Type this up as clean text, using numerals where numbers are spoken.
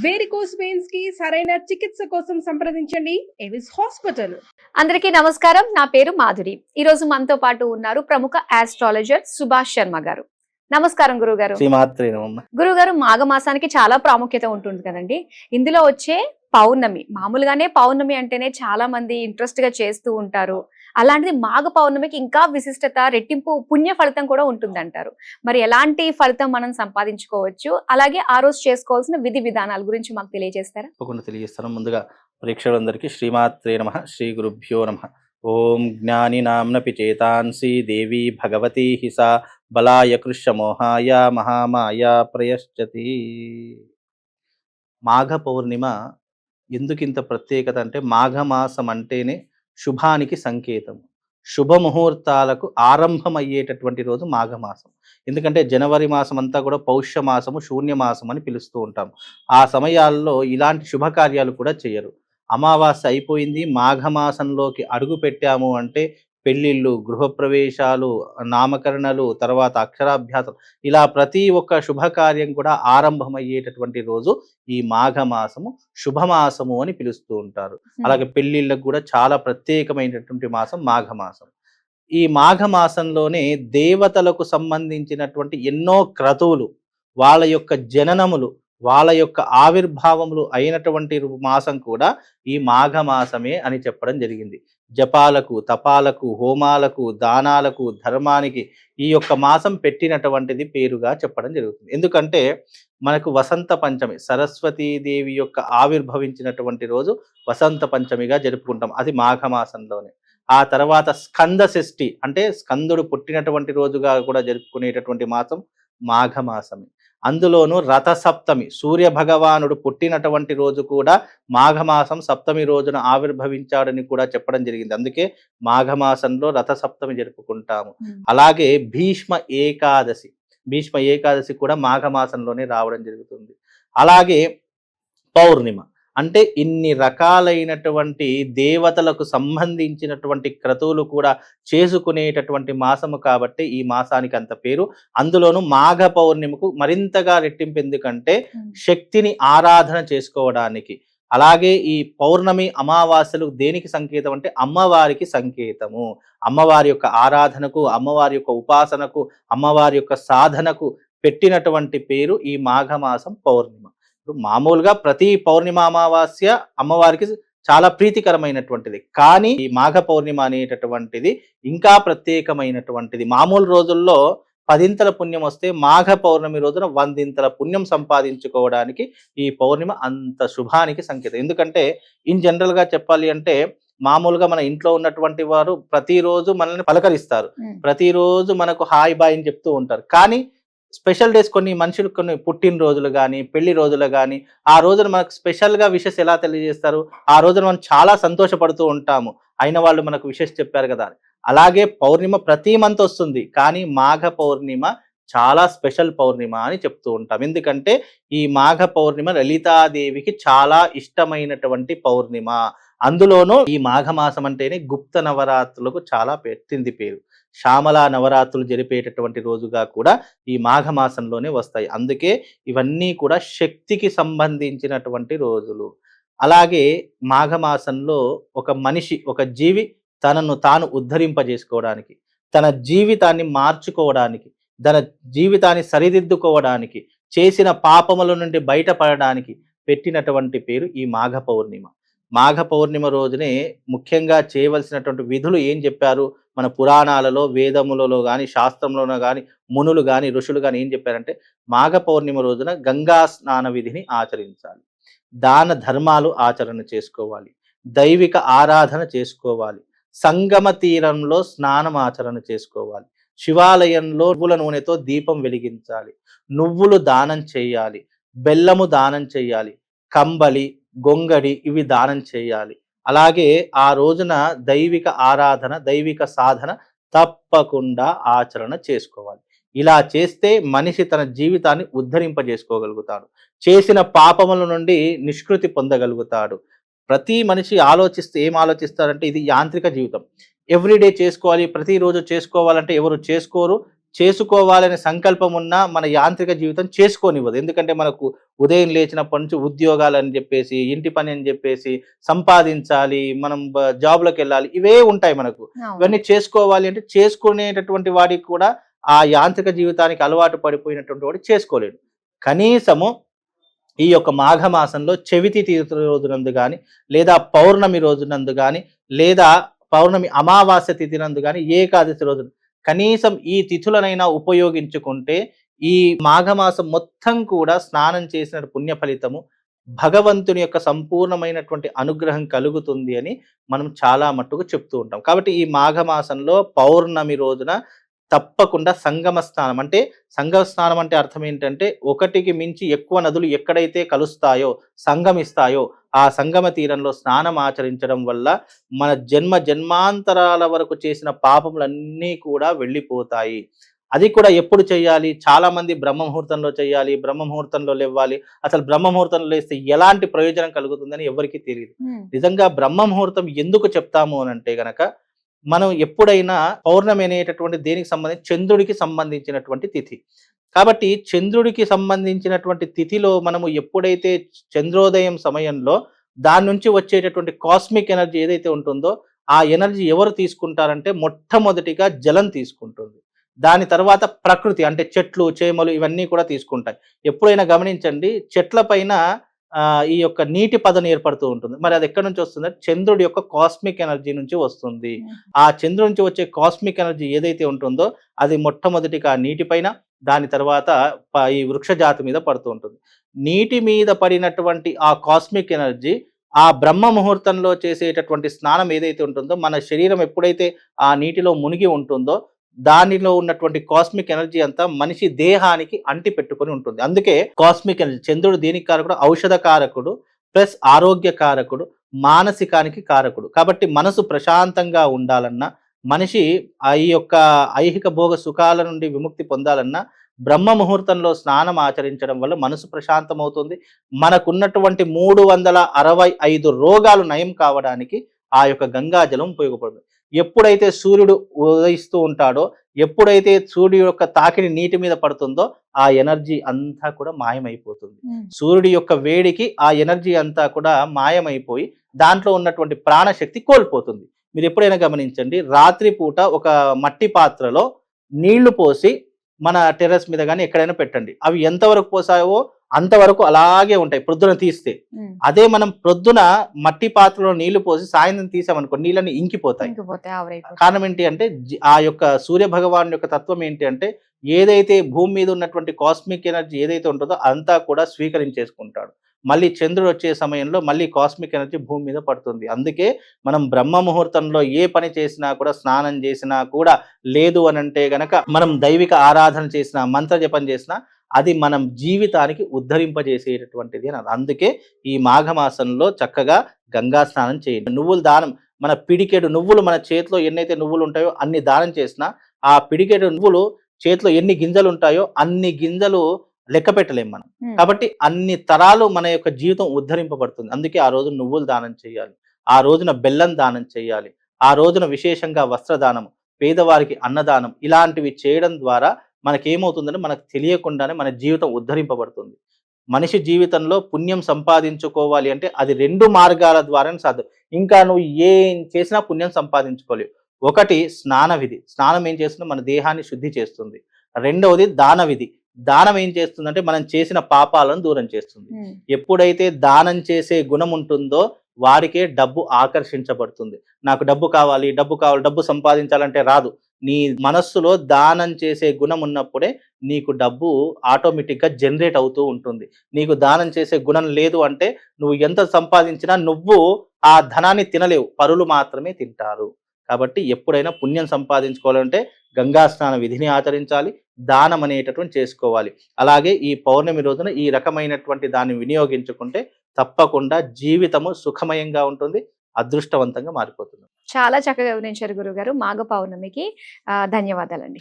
Varicose veins కి సరైన చికిత్స కోసం సంప్రదించండి ఎవిస్ హాస్పిటల్. అందరికీ నమస్కారం. నా పేరు మాధురి. ఈ రోజు మనతో పాటు ఉన్నారు ప్రముఖ ఆస్ట్రాలజర్ సుభాష్ శర్మ గారు. నమస్కారం గురుగారు. గురుగారు, మాఘమాసానికి చాలా ప్రాముఖ్యత ఉంటుంది కదండి. ఇందులో వచ్చే పౌర్ణమి, మామూలుగానే పౌర్ణమి అంటేనే చాలా మంది ఇంట్రెస్ట్ గా చేస్తూ ఉంటారు. అలాంటిది మాఘ పౌర్ణమికి ఇంకా విశిష్టత, రెట్టింపు పుణ్య ఫలితం కూడా ఉంటుందంటారు. మరి ఎలాంటి ఫలితం మనం సంపాదించుకోవచ్చు, అలాగే ఆ రోజు చేసుకోవాల్సిన విధి విధానాల గురించి మాకు తెలియజేస్తారా? తెలియజేస్తాను. ముందుగా ప్రేక్షకులందరికీ శ్రీమాత్రే నమః, శ్రీ గురుభ్యో నమః. ఓం జ్ఞాని నామ్నపి చేతాంసి దేవి భగవతి హిసా బలాయ కృష్యమోహాయ మహామాయ ప్రయశ్చతి. మాఘ పౌర్ణిమ ఎందుకింత ప్రత్యేకత అంటే, మాఘమాసం అంటేనే శుభానికి సంకేతం. శుభముహూర్తాలకు ఆరంభమయ్యేటటువంటి రోజు మాఘమాసం. ఎందుకంటే జనవరి మాసం అంతా కూడా పౌష్య మాసము, శూన్య మాసం అని పిలుస్తూ ఉంటాం. ఆ సమయాల్లో ఇలాంటి శుభకార్యాలు కూడా చేయరు. అమావాస్య అయిపోయింది, మాఘమాసంలోకి అడుగు పెట్టాము అంటే పెళ్ళిళ్ళు, గృహప్రవేశాలు, నామకరణలు, తర్వాత అక్షరాభ్యాసం, ఇలా ప్రతి ఒక్క శుభకార్యం కూడా ఆరంభమయ్యేటటువంటి రోజు ఈ మాఘమాసము, శుభమాసము అని పిలుస్తూ ఉంటారు. అలాగే పెళ్ళిళ్ళకు కూడా చాలా ప్రత్యేకమైనటువంటి మాసం మాఘమాసం. ఈ మాఘమాసంలోనే దేవతలకు సంబంధించినటువంటి ఎన్నో క్రతువులు, వాళ్ళ యొక్క జననములు, వాళ్ళ యొక్క ఆవిర్భావములు అయినటువంటి మాసం కూడా ఈ మాఘమాసమే అని చెప్పడం జరిగింది. జపాలకు, తపాలకు, హోమాలకు, దానాలకు, ధర్మానికి ఈ యొక్క మాసం పెట్టినటువంటిది పేరుగా చెప్పడం జరుగుతుంది. ఎందుకంటే మనకు వసంత పంచమి, సరస్వతీదేవి యొక్క ఆవిర్భవించినటువంటి రోజు వసంత పంచమిగా జరుపుకుంటాం. అది మాఘమాసంలోనే. ఆ తర్వాత స్కంద షష్ఠి అంటే స్కందుడు పుట్టినటువంటి రోజుగా కూడా జరుపుకునేటటువంటి మాసం మాఘమాసమే. అందులోనూ రథసప్తమి, సూర్య భగవానుడు పుట్టినటువంటి రోజు కూడా మాఘమాసం సప్తమి రోజున ఆవిర్భవించాడని కూడా చెప్పడం జరిగింది. అందుకే మాఘమాసంలో రథసప్తమి జరుపుకుంటాము. అలాగే భీష్మ ఏకాదశి కూడా మాఘమాసంలోనే రావడం జరుగుతుంది. అలాగే పౌర్ణిమ అంటే ఇన్ని రకాలైనటువంటి దేవతలకు సంబంధించినటువంటి క్రతువులు కూడా చేసుకునేటటువంటి మాసము కాబట్టి ఈ మాసానికి అంత పేరు. అందులోనూ మాఘ పౌర్ణిమకు మరింతగా రెట్టింపు. ఎందుకంటే శక్తిని ఆరాధన చేసుకోవడానికి. అలాగే ఈ పౌర్ణమి, అమావాస్యలు దేనికి సంకేతం అంటే అమ్మవారికి సంకేతము. అమ్మవారి యొక్క ఆరాధనకు, అమ్మవారి యొక్క ఉపాసనకు, అమ్మవారి యొక్క సాధనకు పెట్టినటువంటి పేరు ఈ మాఘమాసం పౌర్ణిమ. మామూలుగా ప్రతి పౌర్ణిమ, అమావాస్య అమ్మవారికి చాలా ప్రీతికరమైనటువంటిది. కానీ ఈ మాఘ పౌర్ణిమ అనేటటువంటిది ఇంకా ప్రత్యేకమైనటువంటిది. మామూలు రోజుల్లో 10 పుణ్యం వస్తే మాఘ పౌర్ణమి రోజున 100 పుణ్యం సంపాదించుకోవడానికి ఈ పౌర్ణిమ అంత శుభానికి సంకేతం. ఎందుకంటే ఇన్ జనరల్ గా చెప్పాలి అంటే, మామూలుగా మన ఇంట్లో ఉన్నటువంటి వారు ప్రతిరోజు మనల్ని పలకరిస్తారు, ప్రతిరోజు మనకు హాయ్ బాయ్ అని చెప్తూ ఉంటారు. కానీ స్పెషల్ డేస్ కొన్ని మనుషులు, కొన్ని పుట్టినరోజులు కానీ, పెళ్లి రోజులు కానీ, ఆ రోజున మనకు స్పెషల్గా విషెస్ ఎలా తెలియజేస్తారు, ఆ రోజున మనం చాలా సంతోషపడుతూ ఉంటాము, అయిన వాళ్ళు మనకు విషెస్ చెప్పారు కదా. అలాగే పౌర్ణిమ ప్రతి మంత్ వస్తుంది, కానీ మాఘ పౌర్ణిమ చాలా స్పెషల్ పౌర్ణిమ అని చెప్తూ ఉంటాం. ఎందుకంటే ఈ మాఘ పౌర్ణిమ లలితాదేవికి చాలా ఇష్టమైనటువంటి పౌర్ణిమ. అందులోనూ ఈ మాఘమాసం అంటేనే గుప్త నవరాత్రులకు చాలా పెట్టింది పేరు. శ్యామలా నవరాత్రులు జరిపేటటువంటి రోజుగా కూడా ఈ మాఘమాసంలోనే వస్తాయి. అందుకే ఇవన్నీ కూడా శక్తికి సంబంధించినటువంటి రోజులు. అలాగే మాఘమాసంలో ఒక మనిషి, ఒక జీవి తనను తాను ఉద్ధరింపజేసుకోవడానికి, తన జీవితాన్ని మార్చుకోవడానికి, తన జీవితాన్ని సరిదిద్దుకోవడానికి, చేసిన పాపముల నుండి బయటపడడానికి పెట్టినటువంటి పేరు ఈ మాఘ పౌర్ణిమ. మాఘ పౌర్ణిమ రోజునే ముఖ్యంగా చేయవలసినటువంటి విధులు ఏం చెప్పారు మన పురాణాలలో, వేదములలో కానీ, శాస్త్రంలోనూ కానీ, మునులు కానీ, ఋషులు కానీ ఏం చెప్పారంటే, మాఘ పౌర్ణిమ రోజున గంగా స్నాన విధిని ఆచరించాలి, దాన ధర్మాలు ఆచరణ చేసుకోవాలి, దైవిక ఆరాధన చేసుకోవాలి, సంగమ తీరంలో స్నానం ఆచరణ చేసుకోవాలి, శివాలయంలో నువ్వుల నూనెతో దీపం వెలిగించాలి, నువ్వులు దానం చేయాలి, బెల్లము దానం చేయాలి, కంబలి, గొంగడి ఇవి దానం చేయాలి. అలాగే ఆ రోజున దైవిక ఆరాధన, దైవిక సాధన తప్పకుండా ఆచరణ చేసుకోవాలి. ఇలా చేస్తే మనిషి తన జీవితాన్ని ఉద్ధరింపజేసుకోగలుగుతాడు, చేసిన పాపముల నుండి నిష్కృతి పొందగలుగుతాడు. ప్రతి మనిషి ఆలోచిస్తే ఏం ఆలోచిస్తారంటే, ఇది యాంత్రిక జీవితం, ఎవ్రీడే చేసుకోవాలి, ప్రతిరోజు చేసుకోవాలంటే ఎవరు చేసుకోరు. చేసుకోవాలనే సంకల్పం ఉన్నా మన యాంత్రిక జీవితం చేసుకోనివ్వదు. ఎందుకంటే మనకు ఉదయం లేచినప్పటి నుంచి ఉద్యోగాలని చెప్పేసి, ఇంటి పని అని చెప్పేసి, సంపాదించాలి, మనం జాబ్లోకి వెళ్ళాలి, ఇవే ఉంటాయి మనకు. ఇవన్నీ చేసుకోవాలి అంటే చేసుకునేటటువంటి వాడికి కూడా ఆ యాంత్రిక జీవితానికి అలవాటు పడిపోయినటువంటి వాడు చేసుకోలేడు. కనీసము ఈ యొక్క మాఘమాసంలో చెవితి తీర్థ రోజునందు కానీ, లేదా పౌర్ణమి రోజునందు కానీ, లేదా పౌర్ణమి అమావాస్య తిథి నందు కానీ, ఏకాదశి రోజు కనీసం ఈ తిథులనైనా ఉపయోగించుకుంటే ఈ మాఘమాసం మొత్తం కూడా స్నానం చేసిన పుణ్య ఫలితము, భగవంతుని యొక్క సంపూర్ణమైనటువంటి అనుగ్రహం కలుగుతుంది అని మనం చాలా మట్టుకు చెప్తూ ఉంటాం. కాబట్టి ఈ మాఘమాసంలో పౌర్ణమి రోజున తప్పకుండా సంగమ స్నానం, అంటే సంగమ స్నానం అంటే అర్థం ఏంటంటే ఒకటికి మించి ఎక్కువ నదులు ఎక్కడైతే కలుస్తాయో, సంగమిస్తాయో ఆ సంగమ తీరంలో స్నానం ఆచరించడం వల్ల మన జన్మాంతరాల వరకు చేసిన పాపములన్నీ కూడా వెళ్ళిపోతాయి. అది కూడా ఎప్పుడు చేయాలి? చాలా మంది బ్రహ్మ ముహూర్తంలో చేయాలి, బ్రహ్మ ముహూర్తంలో లేవాలి. అసలు బ్రహ్మ ముహూర్తంలో లేస్తే ఎలాంటి ప్రయోజనం కలుగుతుందని ఎవరికి తెలియదు. నిజంగా బ్రహ్మ ముహూర్తం ఎందుకు చెప్తాము అని అంటే గనక, మనం ఎప్పుడైనా పౌర్ణమి అనేటటువంటి దేనికి సంబంధించి చంద్రుడికి సంబంధించినటువంటి తిథి. కాబట్టి చంద్రుడికి సంబంధించినటువంటి తిథిలో మనము ఎప్పుడైతే చంద్రోదయం సమయంలో దాని నుంచి వచ్చేటటువంటి కాస్మిక్ ఎనర్జీ ఏదైతే ఉంటుందో ఆ ఎనర్జీ ఎవరు తీసుకుంటారంటే మొట్టమొదటిగా జలం తీసుకుంటుంది. దాని తర్వాత ప్రకృతి అంటే చెట్లు, చేమలు ఇవన్నీ కూడా తీసుకుంటాయి. ఎప్పుడైనా గమనించండి, చెట్ల పైన ఈ యొక్క నీటి పదం ఏర్పడుతూ ఉంటుంది. మరి అది ఎక్కడి నుంచి వస్తుంది? చంద్రుడి యొక్క కాస్మిక్ ఎనర్జీ నుంచి వస్తుంది. ఆ చంద్రుడి నుంచి వచ్చే కాస్మిక్ ఎనర్జీ ఏదైతే ఉంటుందో అది మొట్టమొదటిగా నీటి పైన, దాని తర్వాత ఈ వృక్ష జాతి మీద పడుతూ ఉంటుంది. నీటి మీద పడినటువంటి ఆ కాస్మిక్ ఎనర్జీ ఆ బ్రహ్మ ముహూర్తంలో చేసేటటువంటి స్నానం ఏదైతే ఉంటుందో, మన శరీరం ఎప్పుడైతే ఆ నీటిలో మునిగి ఉంటుందో దానిలో ఉన్నటువంటి కాస్మిక్ ఎనర్జీ అంతా మనిషి దేహానికి అంటి పెట్టుకొని ఉంటుంది. అందుకే కాస్మిక్ ఎనర్జీ, చంద్రుడు దేనికి కారకుడు? ఔషధ కారకుడు ప్లస్ ఆరోగ్య కారకుడు, మానసికానికి కారకుడు. కాబట్టి మనసు ప్రశాంతంగా ఉండాలన్నా, మనిషి ఈ యొక్క ఐహిక భోగ సుఖాల నుండి విముక్తి పొందాలన్నా బ్రహ్మ ముహూర్తంలో స్నానం ఆచరించడం వల్ల మనసు ప్రశాంతం అవుతుంది. మనకున్నటువంటి 365 రోగాలు నయం కావడానికి ఆ యొక్క గంగాజలం ఉపయోగపడుతుంది. ఎప్పుడైతే సూర్యుడు ఉదయిస్తూ ఉంటాడో, ఎప్పుడైతే సూర్యుడు యొక్క తాకిడి నీటి మీద పడుతుందో ఆ ఎనర్జీ అంతా కూడా మాయమైపోతుంది. సూర్యుడి యొక్క వేడికి ఆ ఎనర్జీ అంతా కూడా మాయమైపోయి దాంట్లో ఉన్నటువంటి ప్రాణశక్తి కోల్పోతుంది. మీరు ఎప్పుడైనా గమనించండి, రాత్రి పూట ఒక మట్టి పాత్రలో నీళ్లు పోసి మన టెర్రస్ మీద కానీ ఎక్కడైనా పెట్టండి, అవి ఎంతవరకు పోసావో అంతవరకు అలాగే ఉంటాయి ప్రొద్దున తీస్తే. అదే మనం ప్రొద్దున మట్టి పాత్రలో నీళ్లు పోసి సాయంత్రం తీసామనుకో నీళ్ళని ఇంకిపోతాయి. కారణం ఏంటి అంటే ఆ యొక్క సూర్య భగవాన్ యొక్క తత్వం ఏంటి అంటే ఏదైతే భూమి మీద ఉన్నటువంటి కాస్మిక్ ఎనర్జీ ఏదైతే ఉంటుందో అంతా కూడా స్వీకరించేసుకుంటాడు. మళ్ళీ చంద్రుడు వచ్చే సమయంలో మళ్ళీ కాస్మిక్ ఎనర్జీ భూమి మీద పడుతుంది. అందుకే మనం బ్రహ్మ ముహూర్తంలో ఏ పని చేసినా కూడా, స్నానం చేసినా కూడా, లేదు అని అంటే గనక మనం దైవిక ఆరాధన చేసినా, మంత్ర జపం చేసినా అది మనం జీవితానికి ఉద్ధరింపజేసేటటువంటిది అని. అందుకే ఈ మాఘమాసంలో చక్కగా గంగా స్నానం చేయండి. నువ్వుల దానం, మన పిడికెడు నువ్వులు మన చేతిలో ఎన్నైతే నువ్వులు ఉంటాయో అన్ని దానం చేసినా ఆ పిడికెడు నువ్వులు చేతిలో ఎన్ని గింజలు ఉంటాయో అన్ని గింజలు లెక్క పెట్టలేం మనం. కాబట్టి అన్ని తరాలు మన యొక్క జీవితం ఉద్ధరింపబడుతుంది. అందుకే ఆ రోజు నువ్వులు దానం చేయాలి, ఆ రోజున బెల్లం దానం చేయాలి, ఆ రోజున విశేషంగా వస్త్రదానం, పేదవారికి అన్నదానం, ఇలాంటివి చేయడం ద్వారా మనకేమవుతుందంటే మనకు తెలియకుండానే మన జీవితం ఉద్ధరింపబడుతుంది. మనిషి జీవితంలో పుణ్యం సంపాదించుకోవాలి అంటే అది 2 మార్గాల ద్వారానే సాధ్యం. ఇంకా నువ్వు ఏం చేసినా పుణ్యం సంపాదించుకోలేవు. ఒకటి స్నాన విధి, స్నానం ఏం చేస్తుందో మన దేహాన్ని శుద్ధి చేస్తుంది. రెండవది దాన విధి, దానం ఏం చేస్తుందంటే మనం చేసిన పాపాలను దూరం చేస్తుంది. ఎప్పుడైతే దానం చేసే గుణం ఉంటుందో వాడికే డబ్బు ఆకర్షించబడుతుంది. నాకు డబ్బు కావాలి, డబ్బు సంపాదించాలంటే రాదు. నీ మనస్సులో దానం చేసే గుణం ఉన్నప్పుడే నీకు డబ్బు ఆటోమేటిక్గా జనరేట్ అవుతూ ఉంటుంది. నీకు దానం చేసే గుణం లేదు అంటే నువ్వు ఎంత సంపాదించినా నువ్వు ఆ ధనాన్ని తినలేవు, పరులు మాత్రమే తింటారు. కాబట్టి ఎప్పుడైనా పుణ్యం సంపాదించుకోవాలంటే గంగా స్నాన విధిని ఆచరించాలి, దానం అనేటటువంటి చేసుకోవాలి. అలాగే ఈ పౌర్ణమి రోజున ఈ రకమైనటువంటి దాన్ని వినియోగించుకుంటే తప్పకుండా జీవితము సుఖమయంగా ఉంటుంది, అదృష్టవంతంగా మారిపోతుంది. చాలా చక్కగా వివరించారు గురుగారు. మాఘ పౌర్ణమికి ధన్యవాదాలండి.